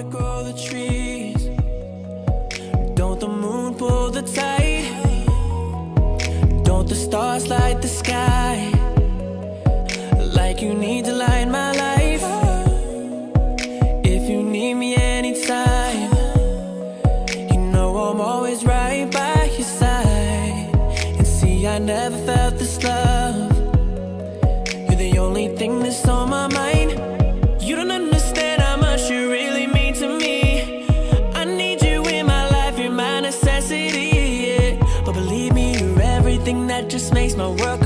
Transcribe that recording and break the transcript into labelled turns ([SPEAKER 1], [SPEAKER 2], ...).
[SPEAKER 1] water grow the trees? Don't the moon pull the tide? Don't the stars light the sky? Like you need to light my life. If you need me anytime, you know I'm always right by your side. And see, I never felt this love. You're the only thing that's on my mind. You don't understand how much you really mean to me. I need you in my life, you're my necessity, yeah. But believe me, you're everything that just makes my world